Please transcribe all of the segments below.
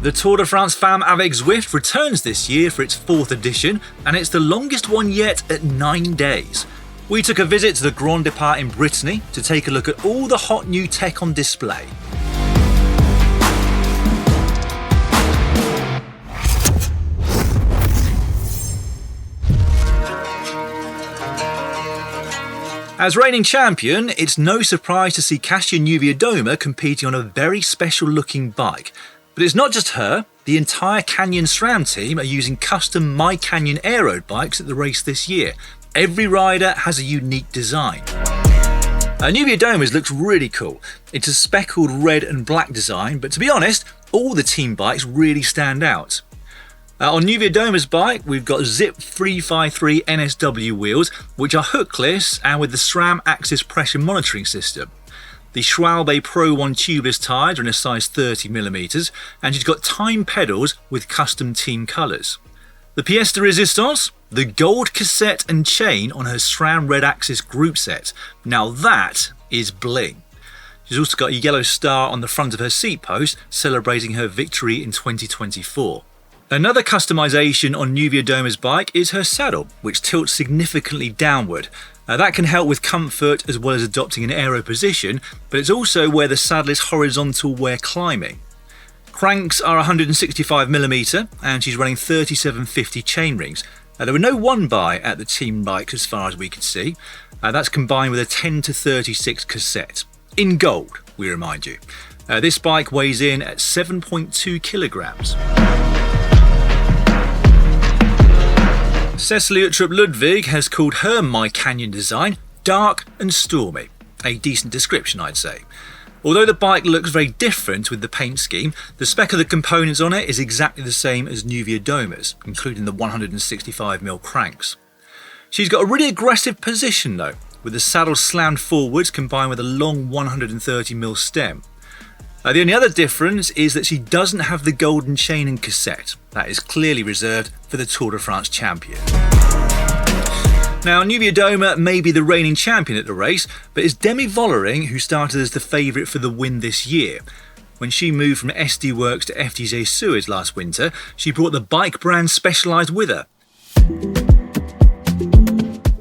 The Tour de France Femmes avec Zwift returns this year for its 4th edition, and it's the longest one yet at 9 days. We took a visit to the Grand Départ in Brittany to take a look at all the hot new tech on display. As reigning champion, it's no surprise to see Kasia Niewiadoma competing on a very special looking bike. But it's not just her. The entire Canyon SRAM team are using custom MyCanyon Aeroad bikes at the race this year. Every rider has a unique design. Niewiadoma's looks really cool. It's a speckled red and black design, but to be honest, all the team bikes really stand out. On Niewiadoma's bike, we've got Zip 353 NSW wheels, which are hookless and with the SRAM axis pressure monitoring system. The Schwalbe Pro 1 tubeless tyres are in a size 30mm, and she's got time pedals with custom team colours. The pièce de résistance? The gold cassette and chain on her SRAM red axis group set. Now that is bling. She's also got a yellow star on the front of her seat post, celebrating her victory in 2024. Another customisation on Niewiadoma's bike is her saddle, which tilts significantly downward. That can help with comfort as well as adopting an aero position, but it's also where the saddle is horizontal where climbing. Cranks are 165mm and she's running 3750 chainrings. There were no one-by at the team bikes as far as we could see. That's combined with a 10-36 cassette. In gold, we remind you. This bike weighs in at 7.2 kilograms. Cecilie Uttrup Ludwig has called her MyCanyon design dark and stormy. A decent description, I'd say. Although the bike looks very different with the paint scheme, the spec of the components on it is exactly the same as Niewiadoma's, including the 165mm cranks. She's got a really aggressive position though, with the saddle slammed forwards combined with a long 130mm stem. The only other difference is that she doesn't have the golden chain and cassette. That is clearly reserved for the Tour de France champion. Now, Niewiadoma may be the reigning champion at the race, but it's Demi Vollering who started as the favourite for the win this year. When she moved from SD Works to FDJ Suez last winter, she brought the bike brand Specialized with her.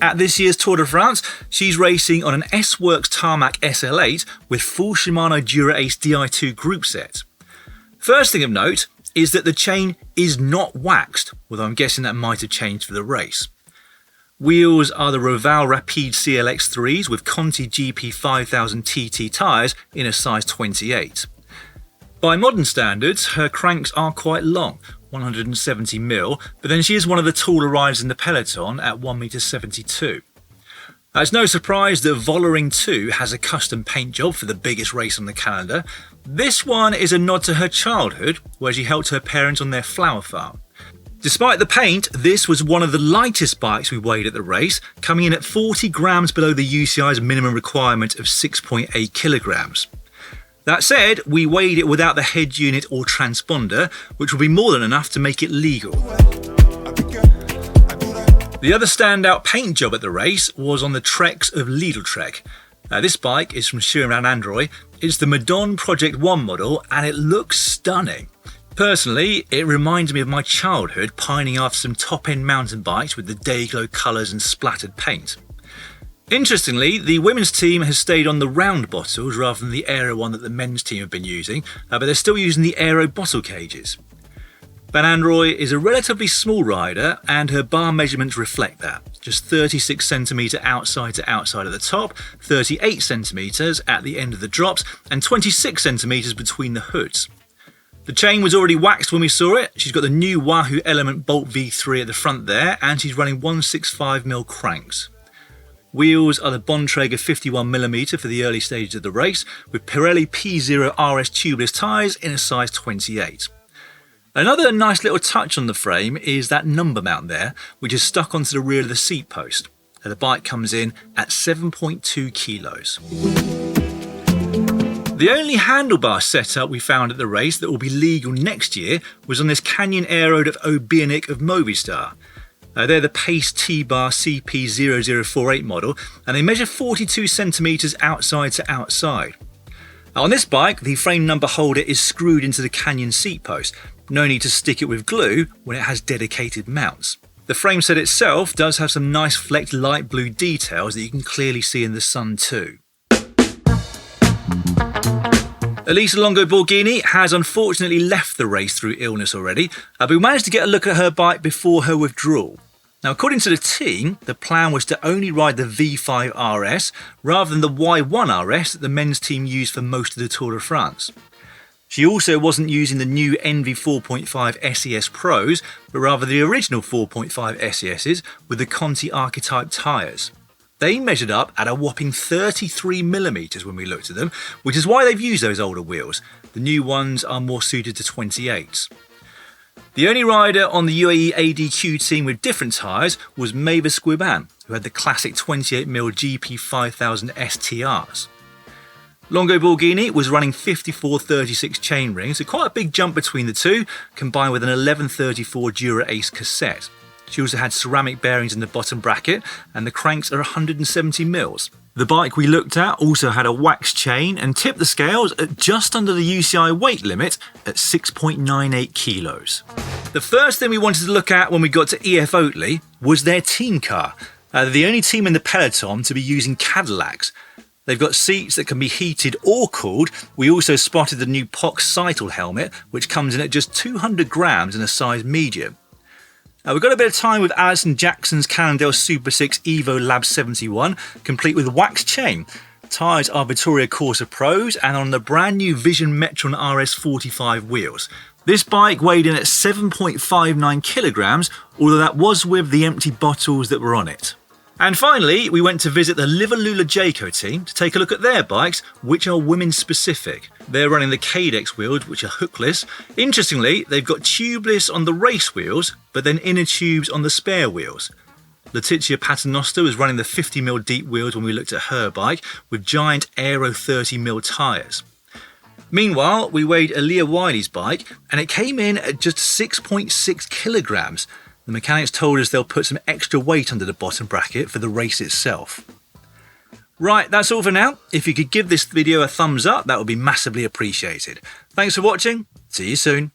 At this year's Tour de France, she's racing on an S-Works Tarmac SL8 with full Shimano Dura Ace Di2 group set. First thing of note is that the chain is not waxed, although I'm guessing that might have changed for the race. Wheels are the Roval Rapide CLX3s with Conti GP 5000 TT tyres in a size 28. By modern standards, her cranks are quite long, 170mm, but then she is one of the taller riders in the peloton at 1m72. It's no surprise that Vollering 2 has a custom paint job for the biggest race on the calendar. This one is a nod to her childhood, where she helped her parents on their flower farm. Despite the paint, this was one of the lightest bikes we weighed at the race, coming in at 40 grams below the UCI's minimum requirement of 6.8 kilograms. That said, we weighed it without the head unit or transponder, which will be more than enough to make it legal. The other standout paint job at the race was on the Treks of Lidl-Trek. This bike is from Shirin and Anrooij. It's the Madone Project 1 model and it looks stunning. Personally, it reminds me of my childhood pining after some top-end mountain bikes with the day-glow colours and splattered paint. Interestingly, the women's team has stayed on the round bottles rather than the aero one that the men's team have been using, but they're still using the aero bottle cages. Van Anrooij is a relatively small rider and her bar measurements reflect that. Just 36cm outside to outside at the top, 38cm at the end of the drops, and 26cm between the hoods. The chain was already waxed when we saw it. She's got the new Wahoo Element Bolt V3 at the front there, and she's running 165mm cranks. Wheels are the Bontrager 51mm for the early stages of the race, with Pirelli P0 RS tubeless tyres in a size 28. Another nice little touch on the frame is that number mount there, which is stuck onto the rear of the seat post. The bike comes in at 7.2 kilos. The only handlebar setup we found at the race that will be legal next year was on this Canyon Aeroad of Obionic of Movistar. They're the Pace T-Bar CP0048 model, and they measure 42cm outside to outside. On this bike, the frame number holder is screwed into the Canyon seat post. No need to stick it with glue when it has dedicated mounts. The frame set itself does have some nice flecked light blue details that you can clearly see in the sun too. Elisa Longo Borghini has unfortunately left the race through illness already, but we managed to get a look at her bike before her withdrawal. Now, according to the team, the plan was to only ride the V5 RS rather than the Y1 RS that the men's team used for most of the Tour de France. She also wasn't using the new Envy 4.5 SES Pros, but rather the original 4.5 SESs with the Conti Archetype tyres. They measured up at a whopping 33mm when we looked at them, which is why they've used those older wheels. The new ones are more suited to 28s. The only rider on the UAE ADQ team with different tyres was Mavis Guiban, who had the classic 28mm GP 5000 STRs. Longo Borghini was running 54-36 chainrings, so quite a big jump between the two, combined with an 1134 Dura Ace cassette. She also had ceramic bearings in the bottom bracket, and the cranks are 170mm. The bike we looked at also had a wax chain and tipped the scales at just under the UCI weight limit at 6.98 kilos. The first thing we wanted to look at when we got to Education-Oatly was their team car. They're the only team in the peloton to be using Cadillacs. They've got seats that can be heated or cooled. We also spotted the new POC Cytal helmet, which comes in at just 200 grams in a size medium. We've got a bit of time with Alison Jackson's Cannondale SuperSix Evo Lab 71, complete with wax chain. Tyres are Vittoria Corsa Pros and on the brand new Vision Metron RS45 wheels. This bike weighed in at 7.59 kilograms, although that was with the empty bottles that were on it. And finally, we went to visit the AlUla Jayco team to take a look at their bikes, which are women specific. They're running the Cadex wheels, which are hookless. Interestingly, they've got tubeless on the race wheels, but then inner tubes on the spare wheels. Letizia Paternoster was running the 50mm deep wheels when we looked at her bike, with giant Aero 30mm tyres. Meanwhile, we weighed Aaliyah Wiley's bike, and it came in at just 6.6 kilograms. The mechanics told us they'll put some extra weight under the bottom bracket for the race itself. Right, that's all for now. If you could give this video a thumbs up, that would be massively appreciated. Thanks for watching. See you soon.